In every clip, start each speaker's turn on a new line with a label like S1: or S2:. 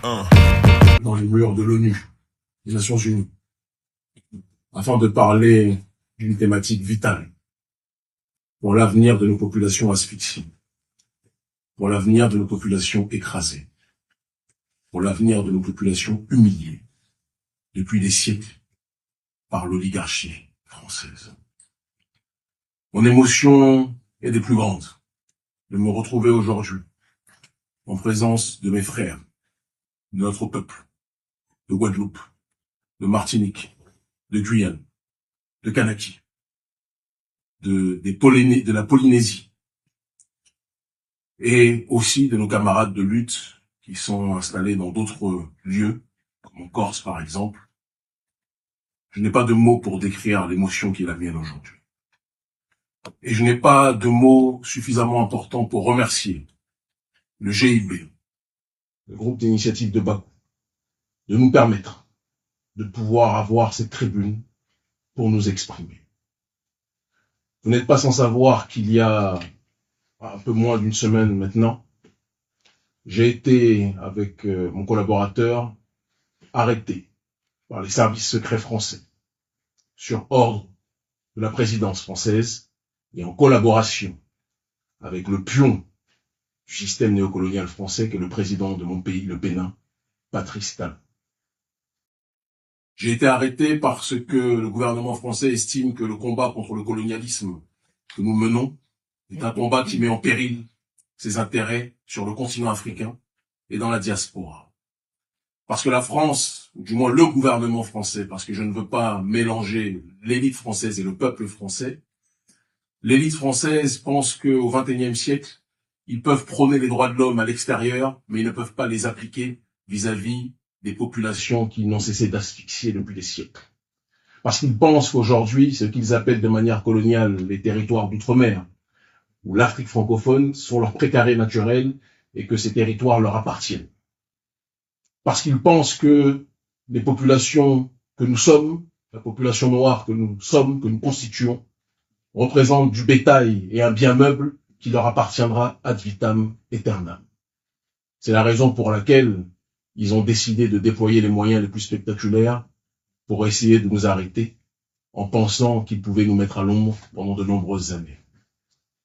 S1: dans les murs de l'ONU, des Nations Unies, afin de parler d'une thématique vitale pour l'avenir de nos populations asphyxiées, pour l'avenir de nos populations écrasées, pour l'avenir de nos populations humiliées depuis des siècles par l'oligarchie française. Mon émotion est des plus grandes de me retrouver aujourd'hui en présence de mes frères, de notre peuple, de Guadeloupe, de Martinique, de Guyane, de Kanaki, de la Polynésie, et aussi de nos camarades de lutte qui sont installés dans d'autres lieux, comme en Corse par exemple. Je n'ai pas de mots pour décrire l'émotion qui est la mienne aujourd'hui. Et je n'ai pas de mots suffisamment importants pour remercier le GIB, le groupe d'initiative de Bakou, de nous permettre de pouvoir avoir cette tribune pour nous exprimer. Vous n'êtes pas sans savoir qu'il y a un peu moins d'une semaine maintenant, j'ai été, avec mon collaborateur, arrêté par les services secrets français sur ordre de la présidence française et en collaboration avec le pion du système néocolonial français qui est le président de mon pays, le Bénin, Patrice Talon. J'ai été arrêté parce que le gouvernement français estime que le combat contre le colonialisme que nous menons est un combat qui met en péril ses intérêts sur le continent africain et dans la diaspora. Parce que la France, ou du moins le gouvernement français, parce que je ne veux pas mélanger l'élite française et le peuple français, l'élite française pense qu'au XXIe siècle, ils peuvent prôner les droits de l'homme à l'extérieur, mais ils ne peuvent pas les appliquer vis-à-vis des populations qui n'ont cessé d'asphyxier depuis des siècles. Parce qu'ils pensent qu'aujourd'hui, ce qu'ils appellent de manière coloniale les territoires d'outre-mer, ou l'Afrique francophone, sont leurs précarés naturels et que ces territoires leur appartiennent. Parce qu'ils pensent que les populations que nous sommes, la population noire que nous sommes, que nous constituons, représentent du bétail et un bien meuble qui leur appartiendra ad vitam aeternam. C'est la raison pour laquelle ils ont décidé de déployer les moyens les plus spectaculaires pour essayer de nous arrêter en pensant qu'ils pouvaient nous mettre à l'ombre pendant de nombreuses années.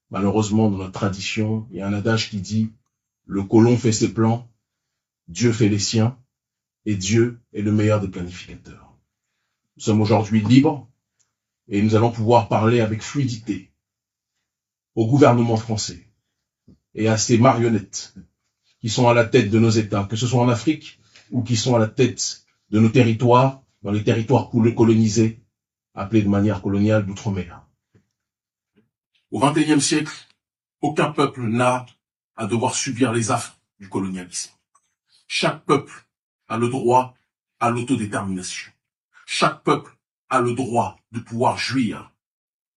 S1: Malheureusement, dans notre tradition, il y a un adage qui dit « Le colon fait ses plans, Dieu fait les siens, et Dieu est le meilleur des planificateurs. » Nous sommes aujourd'hui libres et nous allons pouvoir parler avec fluidité au gouvernement français et à ces marionnettes qui sont à la tête de nos États, que ce soit en Afrique ou qui sont à la tête de nos territoires, dans les territoires colonisés, appelés de manière coloniale d'outre-mer. Au XXIe siècle, aucun peuple n'a à devoir subir les affres du colonialisme. Chaque peuple a le droit à l'autodétermination. Chaque peuple a le droit de pouvoir jouir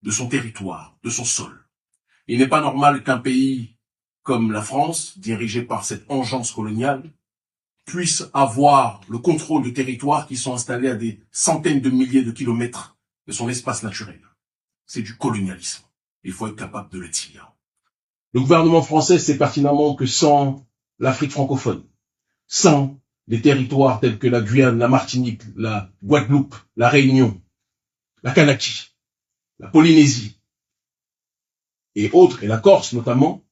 S1: de son territoire, de son sol. Il n'est pas normal qu'un pays comme la France, dirigé par cette engeance coloniale, puisse avoir le contrôle de territoires qui sont installés à des centaines de milliers de kilomètres de son espace naturel. C'est du colonialisme. Il faut être capable de le dire. Le gouvernement français sait pertinemment que sans l'Afrique francophone, sans des territoires tels que la Guyane, la Martinique, la Guadeloupe, la Réunion, la Kanaki, la Polynésie et autres, et la Corse notamment,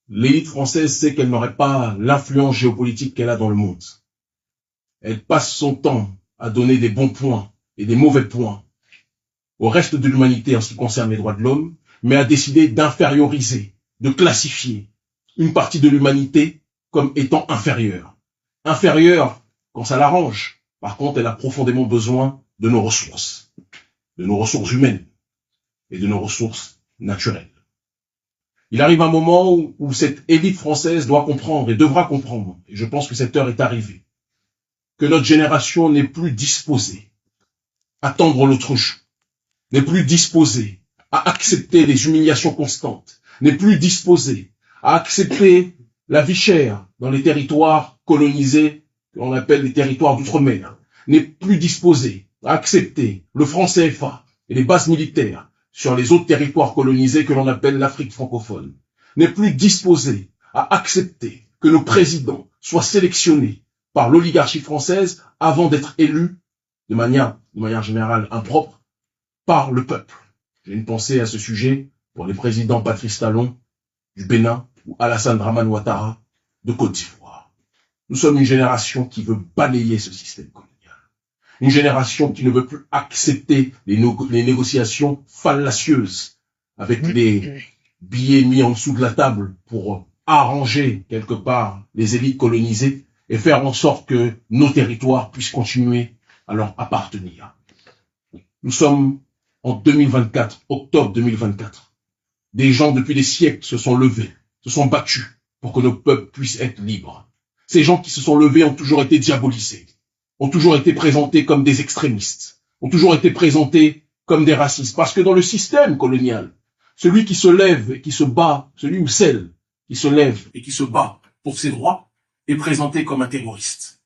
S1: l'élite française sait qu'elle n'aurait pas l'influence géopolitique qu'elle a dans le monde. Elle passe son temps à donner des bons points et des mauvais points au reste de l'humanité en ce qui concerne les droits de l'homme, mais a décidé d'inférioriser, de classifier une partie de l'humanité comme étant inférieure. Inférieure quand ça l'arrange. Par contre, elle a profondément besoin de nos ressources humaines et de nos ressources naturelles. Il arrive un moment où cette élite française doit comprendre et devra comprendre, et je pense que cette heure est arrivée, que notre génération n'est plus disposée à tendre l'autruche, n'est plus disposée à accepter les humiliations constantes, n'est plus disposée à accepter la vie chère dans les territoires colonisés, qu'on appelle les territoires d'outre-mer, n'est plus disposée à accepter le franc CFA et les bases militaires sur les autres territoires colonisés que l'on appelle l'Afrique francophone, n'est plus disposée à accepter que nos présidents soient sélectionnés par l'oligarchie française avant d'être élus de manière générale impropre par le peuple. J'ai une pensée à ce sujet pour les présidents Patrice Talon du Bénin ou Alassane Dramane Ouattara de Côte d'Ivoire. Nous sommes une génération qui veut balayer ce système colonial. Une génération qui ne veut plus accepter les négociations fallacieuses avec les billets mis en dessous de la table pour arranger quelque part les élites colonisées et faire en sorte que nos territoires puissent continuer à leur appartenir. Nous sommes en 2024, octobre 2024. Des gens depuis des siècles se sont levés, se sont battus pour que nos peuples puissent être libres. Ces gens qui se sont levés ont toujours été diabolisés, ont toujours été présentés comme des extrémistes, ont toujours été présentés comme des racistes. Parce que dans le système colonial, celui qui se lève et qui se bat, celui ou celle qui se lève et qui se bat pour ses droits, est présenté comme un terroriste.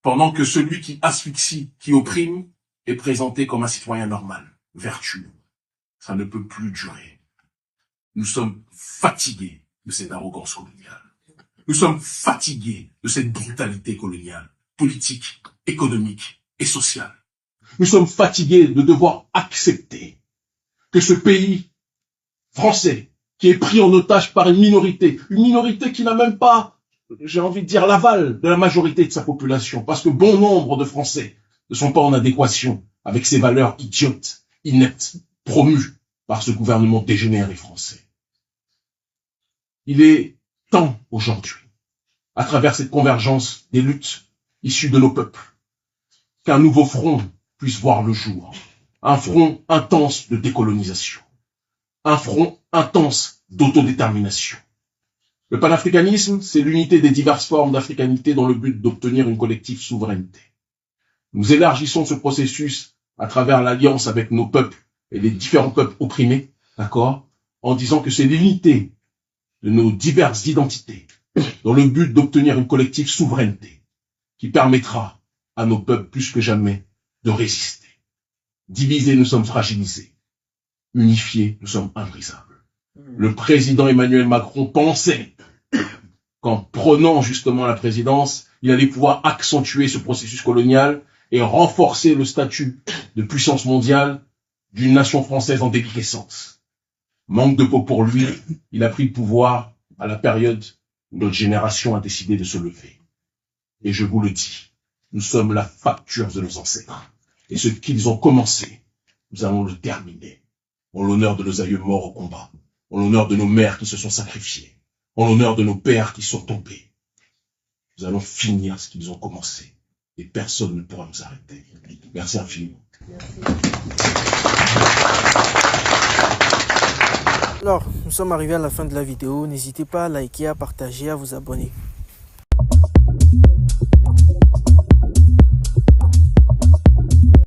S1: Pendant que celui qui asphyxie, qui opprime, est présenté comme un citoyen normal, vertueux. Ça ne peut plus durer. Nous sommes fatigués de cette arrogance coloniale. Nous sommes fatigués de cette brutalité coloniale, politique, économique et sociale. Nous sommes fatigués de devoir accepter que ce pays français, qui est pris en otage par une minorité qui n'a même pas, j'ai envie de dire, l'aval de la majorité de sa population, parce que bon nombre de Français ne sont pas en adéquation avec ces valeurs idiotes, ineptes, promues par ce gouvernement dégénéré français. Il est temps aujourd'hui, à travers cette convergence des luttes issues de nos peuples, qu'un nouveau front puisse voir le jour. Un front intense de décolonisation. Un front intense d'autodétermination. Le panafricanisme, c'est l'unité des diverses formes d'africanité dans le but d'obtenir une collective souveraineté. Nous élargissons ce processus à travers l'alliance avec nos peuples et les différents peuples opprimés, d'accord, en disant que c'est l'unité de nos diverses identités dans le but d'obtenir une collective souveraineté qui permettra à nos peuples plus que jamais de résister. Divisés, nous sommes fragilisés. Unifiés, nous sommes inbrisables. Le président Emmanuel Macron pensait qu'en prenant justement la présidence, il allait pouvoir accentuer ce processus colonial et renforcer le statut de puissance mondiale d'une nation française en déliquescence. Manque de peau pour lui, il a pris le pouvoir à la période où notre génération a décidé de se lever. Et je vous le dis, nous sommes la facture de nos ancêtres. Et ce qu'ils ont commencé, nous allons le terminer. En l'honneur de nos aïeux morts au combat, en l'honneur de nos mères qui se sont sacrifiées, en l'honneur de nos pères qui sont tombés. Nous allons finir ce qu'ils ont commencé. Et personne ne pourra nous arrêter. Merci infiniment.
S2: Alors, nous sommes arrivés à la fin de la vidéo. N'hésitez pas à liker, à partager, à vous abonner.